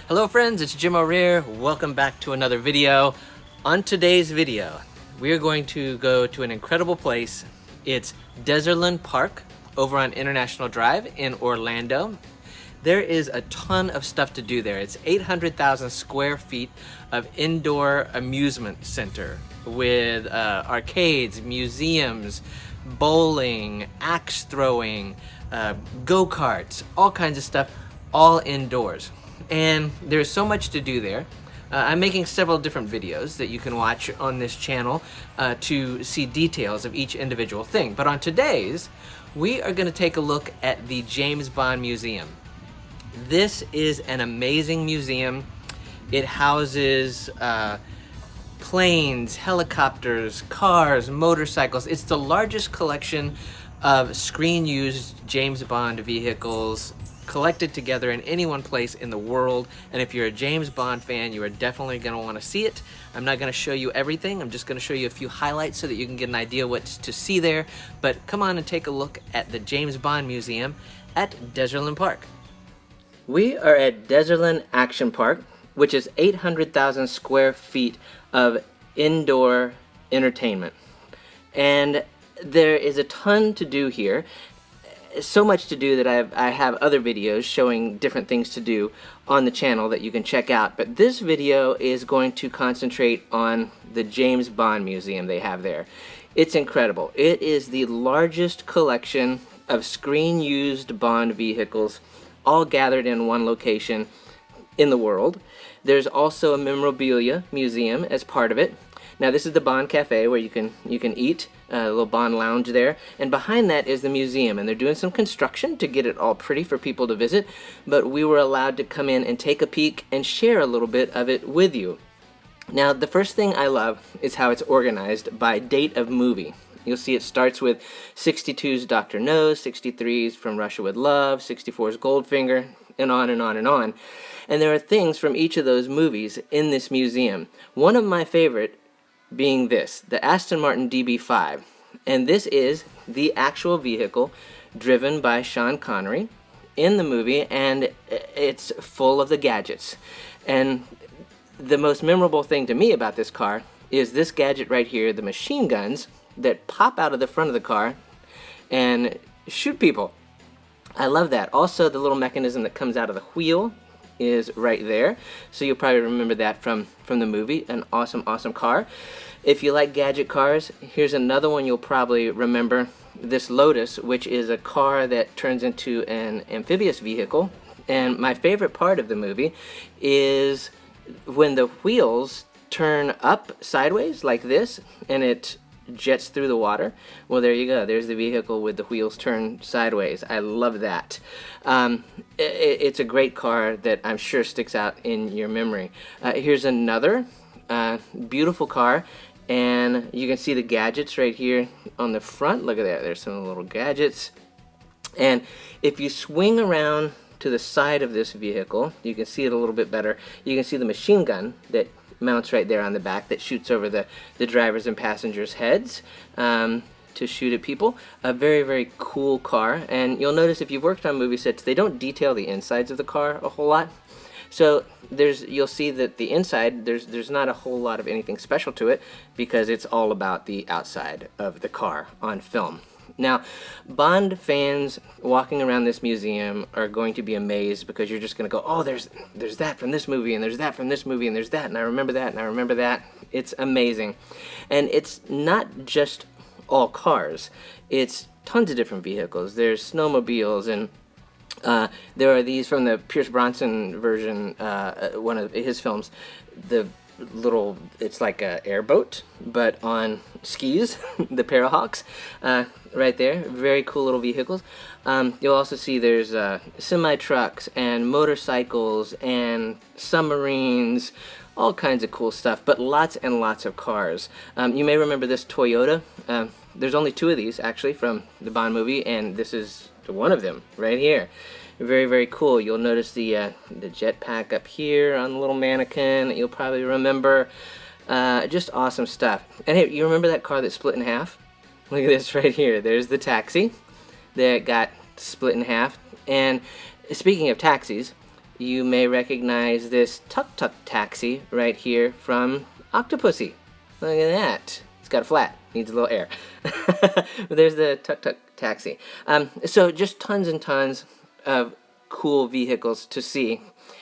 Hello friends, it's Jim O'Rear. Welcome back to another video. On today's video, we are going to go to an incredible place. It's Dezerland Park over on International Drive in Orlando. There is a ton of stuff to do there. It's 800,000 square feet of indoor amusement center with arcades, museums, bowling, axe throwing, go-karts, all kinds of stuff, all indoors. And there's so much to do there. I'm making several different videos that you can watch on this channel to see details of each individual thing. But on today's, we are going to take a look at the James Bond Museum. This is an amazing museum. It houses planes, helicopters, cars, motorcycles. It's the largest collection of screen-used James Bond vehicles collected together in any one place in the world. And if you're a James Bond fan, you are definitely going to want to see it. I'm not going to show you everything. I'm just going to show you a few highlights so that you can get an idea what to see there. But come on and take a look at the James Bond Museum at Dezerland Park. We are at Dezerland Action Park, which is 800,000 square feet of indoor entertainment. And there is a ton to do here. So much to do that I have other videos showing different things to do on the channel that you can check out. But this video is going to concentrate on the James Bond Museum they have there. It's incredible. It is the largest collection of screen-used Bond vehicles all gathered in one location in the world. There's also a memorabilia museum as part of it. Now this is the Bond Cafe where you can eat, a little Bond lounge there, and behind that is the museum, and they're doing some construction to get it all pretty for people to visit, but we were allowed to come in and take a peek and share a little bit of it with you. Now the first thing I love is how it's organized by date of movie. You'll see it starts with 62's Dr. No, 63's From Russia with Love, 64's Goldfinger, and on and on and on. And there are things from each of those movies in this museum. One of my favorite being this, the Aston Martin DB5. And this is the actual vehicle driven by Sean Connery in the movie, and it's full of the gadgets. And the most memorable thing to me about this car is this gadget right here, the machine guns that pop out of the front of the car and shoot people. I love that. Also, the little mechanism that comes out of the wheel is right there, so you'll probably remember that from the movie. An awesome car. If you like gadget cars, here's another one you'll probably remember, this Lotus, which is a car that turns into an amphibious vehicle. And my favorite part of the movie is when the wheels turn up sideways like this and it jets through the water. Well, there you go. There's the vehicle with the wheels turned sideways. I love that. It's a great car that I'm sure sticks out in your memory. Here's another beautiful car, and you can see the gadgets right here on the front. Look at that. There's some little gadgets. And if you swing around to the side of this vehicle, you can see it a little bit better. You can see the machine gun that mounts right there on the back that shoots over the drivers and passengers' heads to shoot at people. A very, very cool car. And you'll notice if you've worked on movie sets, they don't detail the insides of the car a whole lot. So you'll see that the inside, there's not a whole lot of anything special to it because it's all about the outside of the car on film. Now, Bond fans walking around this museum are going to be amazed because you're just going to go, oh, there's that from this movie, and there's that from this movie, and there's that, and I remember that, and I remember that. It's amazing. And it's not just all cars. It's tons of different vehicles. There's snowmobiles, and there are these from the Pierce Brosnan version, one of his films, the little, it's like a airboat, but on skis, the Parahawks, right there. Very cool little vehicles. You'll also see there's semi-trucks and motorcycles and submarines, all kinds of cool stuff, but lots and lots of cars. You may remember this Toyota. There's only two of these, actually, from the Bond movie, and this is one of them right here. Very, very cool. You'll notice the jetpack up here on the little mannequin that you'll probably remember. Just awesome stuff. And hey, you remember that car that split in half? Look at this right here. There's the taxi that got split in half. And speaking of taxis, you may recognize this tuk-tuk taxi right here from Octopussy. Look at that. It's got a flat. Needs a little air. There's the tuk-tuk taxi. So just tons and tons of cool vehicles to see.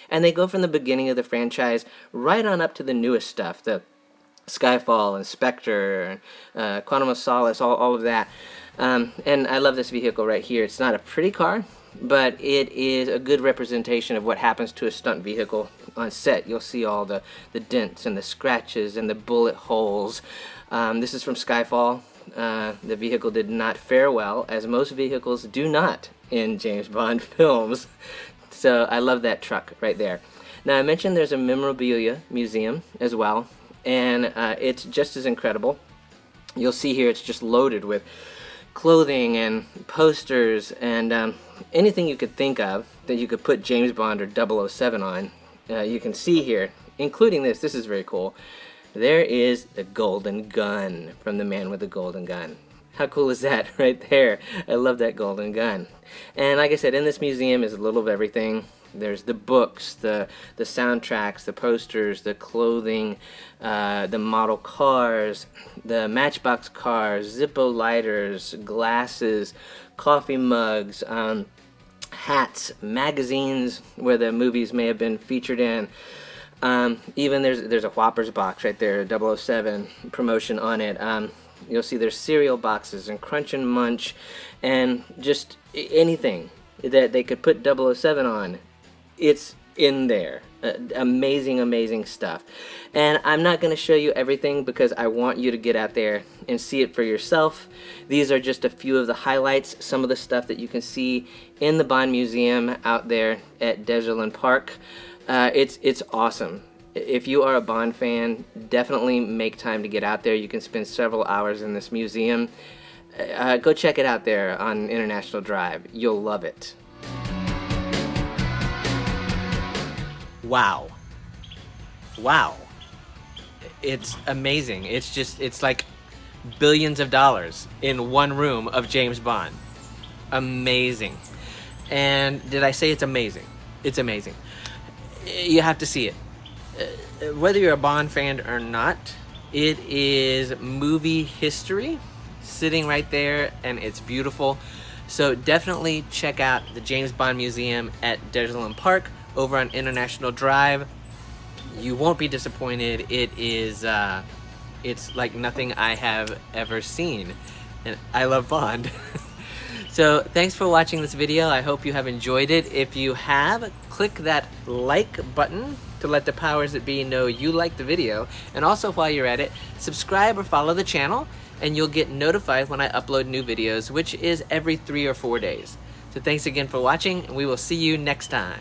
And they go from the beginning of the franchise right on up to the newest stuff. The Skyfall and Spectre, Quantum of Solace, all of that. And I love this vehicle right here. It's not a pretty car, but it is a good representation of what happens to a stunt vehicle on set. You'll see all the dents and the scratches and the bullet holes. This is from Skyfall. The vehicle did not fare well, as most vehicles do not in James Bond films. So I love that truck right there. Now I mentioned there's a memorabilia museum as well, and it's just as incredible. You'll see here it's just loaded with clothing and posters and anything you could think of that you could put James Bond or 007 on. You can see here, including this. This is very cool. There is the golden gun from the man with the golden gun. How cool is that right there? I love that golden gun. And like I said, in this museum is a little of everything. There's the books, the soundtracks, the posters, the clothing, the model cars, the Matchbox cars, Zippo lighters, glasses, coffee mugs, hats, magazines where the movies may have been featured in. Even there's a Whoppers box right there, a 007 promotion on it. You'll see there's cereal boxes and Crunch and Munch and just anything that they could put 007 on. It's in there. Amazing, amazing stuff. And I'm not going to show you everything because I want you to get out there and see it for yourself. These are just a few of the highlights, some of the stuff that you can see in the Bond Museum out there at Dezerland Park. It's awesome. If you are a Bond fan, definitely make time to get out there. You can spend several hours in this museum. Go check it out there on International Drive. You'll love it. Wow. Wow. It's amazing. It's like billions of dollars in one room of James Bond. Amazing. And did I say it's amazing? It's amazing. You have to see it. Whether you're a Bond fan or not, it is movie history sitting right there, and it's beautiful. So definitely check out the James Bond Museum at Dezerland Park over on International Drive. You won't be disappointed. It is it's like nothing I have ever seen, and I love Bond. So thanks for watching this video. I hope you have enjoyed it. If you have, click that like button to let the powers that be know you like the video. And also, while you're at it, subscribe or follow the channel and you'll get notified when I upload new videos, which is every 3 or 4 days. So thanks again for watching, and we will see you next time.